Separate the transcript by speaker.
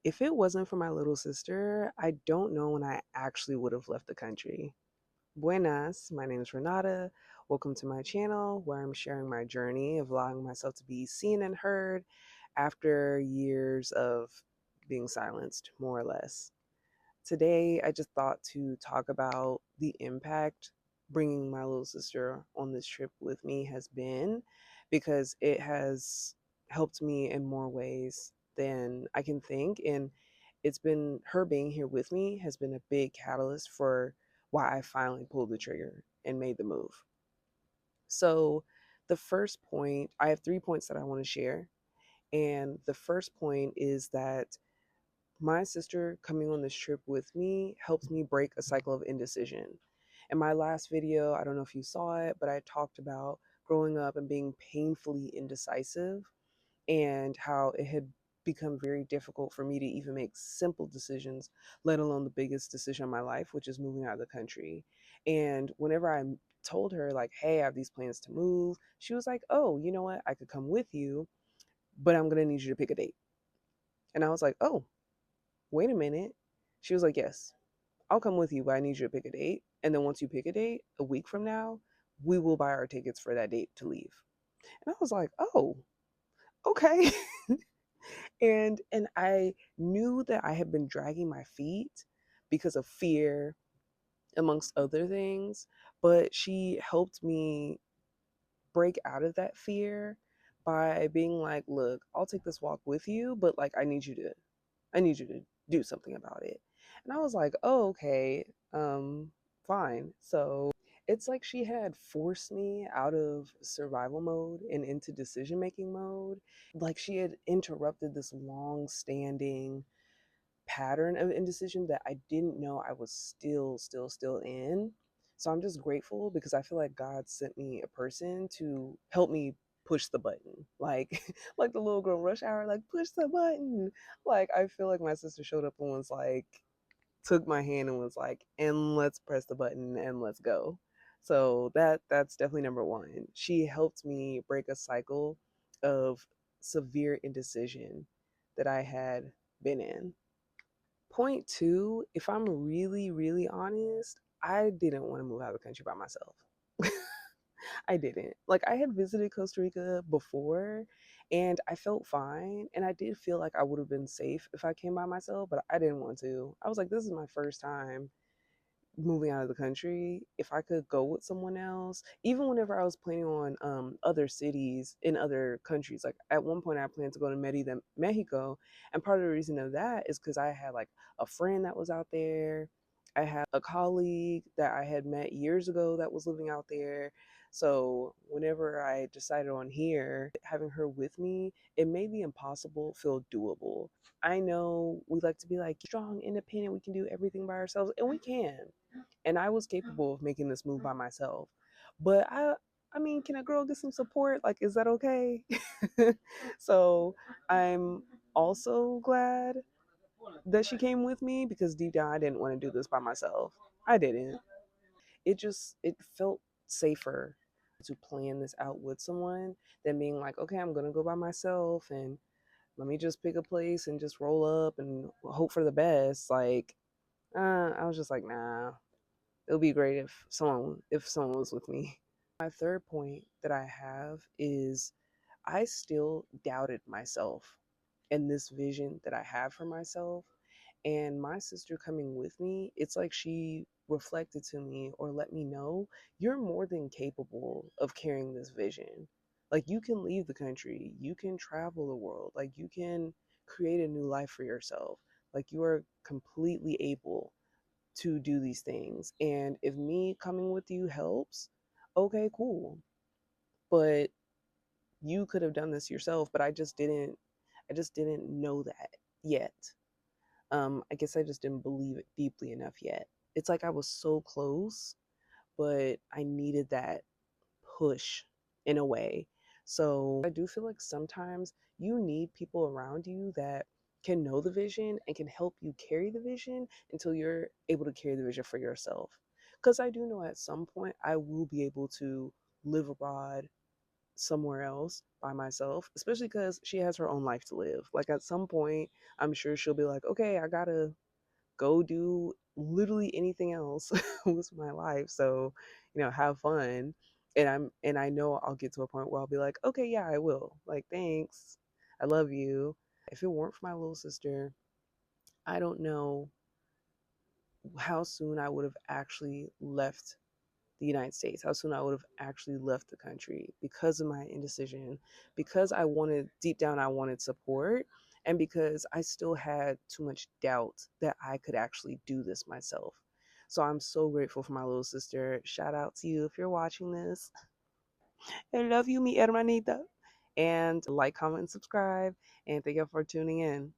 Speaker 1: If it wasn't for my little sister, I don't know when I actually would have left the country. Buenas, my name is Renata. Welcome to my channel where I'm sharing my journey of allowing myself to be seen and heard after years of being silenced, more or less. Today, I just thought to talk about the impact bringing my little sister on this trip with me has been, because it has helped me in more ways than I can think. And it's been her being here with me has been a big catalyst for why I finally pulled the trigger and made the move. So, the first point, I have 3 points that I want to share. And the first point is that my sister coming on this trip with me helps me break a cycle of indecision. In my last video, I don't know if you saw it, but I talked about growing up and being painfully indecisive and how it had become very difficult for me to even make simple decisions, let alone the biggest decision of my life, which is moving out of the country. And whenever I told her, like, hey, I have these plans to move, she was like, oh, you know what? I could come with you, but I'm going to need you to pick a date. And I was like, oh, wait a minute. She was like, yes, I'll come with you, but I need you to pick a date. And then once you pick a date, a week from now, we will buy our tickets for that date to leave. And I was like, oh, okay. And I knew that I had been dragging my feet because of fear, amongst other things, but she helped me break out of that fear by being like, look, I'll take this walk with you, but like I need you to do something about it. And I was like, oh, okay, fine. So it's like she had forced me out of survival mode and into decision making mode. Like she had interrupted this long standing pattern of indecision that I didn't know I was still in. So I'm just grateful because I feel like God sent me a person to help me push the button. Like like the little girl rush hour, like push the button. Like I feel like my sister showed up and was like took my hand and was like, and let's press the button and let's go. So that's definitely number one. She helped me break a cycle of severe indecision that I had been in. Point two, if I'm really honest, I didn't want to move out of the country by myself. I didn't. Like, I had visited Costa Rica before and I felt fine. And I did feel like I would have been safe if I came by myself, but I didn't want to. I was like, this is my first time moving out of the country. If I could go with someone else, even whenever I was planning on other cities in other countries, like at one point I planned to go to Merida, Mexico, and part of the reason of that is because I had like a friend that was out there. I had a colleague that I had met years ago that was living out there. So whenever I decided on here, having her with me, it made the impossible feel doable. I know we like to be like strong, independent, we can do everything by ourselves, and we can. And I was capable of making this move by myself. But I mean, can a girl get some support? Like, is that okay? So I'm also glad that she came with me because deep down I didn't want to do this by myself. I didn't. It felt safer to plan this out with someone than being like, okay, I'm gonna go by myself and let me just pick a place and just roll up and hope for the best. Like, I was just like, nah, it would be great if someone was with me. My third point that I have is I still doubted myself and this vision that I have for myself. And my sister coming with me, it's like she reflected to me or let me know you're more than capable of carrying this vision. Like you can leave the country, you can travel the world, like you can create a new life for yourself. Like you are completely able to do these things. And if me coming with you helps, okay, cool. But you could have done this yourself, but I just didn't know that yet. I guess I just didn't believe it deeply enough yet. It's like I was so close, but I needed that push in a way. So I do feel like sometimes you need people around you that can know the vision and can help you carry the vision until you're able to carry the vision for yourself. Because I do know at some point I will be able to live abroad, somewhere else by myself, especially because she has her own life to live. Like at some point, I'm sure she'll be like, okay, I gotta go do literally anything else with my life. So, have fun. And I know I'll get to a point where I'll be like, okay, yeah, I will. Like, thanks. I love you. If it weren't for my little sister, I don't know how soon I would have actually left the United States, how soon I would have actually left the country because of my indecision, because I wanted, deep down, I wanted support, and because I still had too much doubt that I could actually do this myself. So I'm so grateful for my little sister. Shout out to you if you're watching this. I love you, mi hermanita. And like, comment, and subscribe. And thank you for tuning in.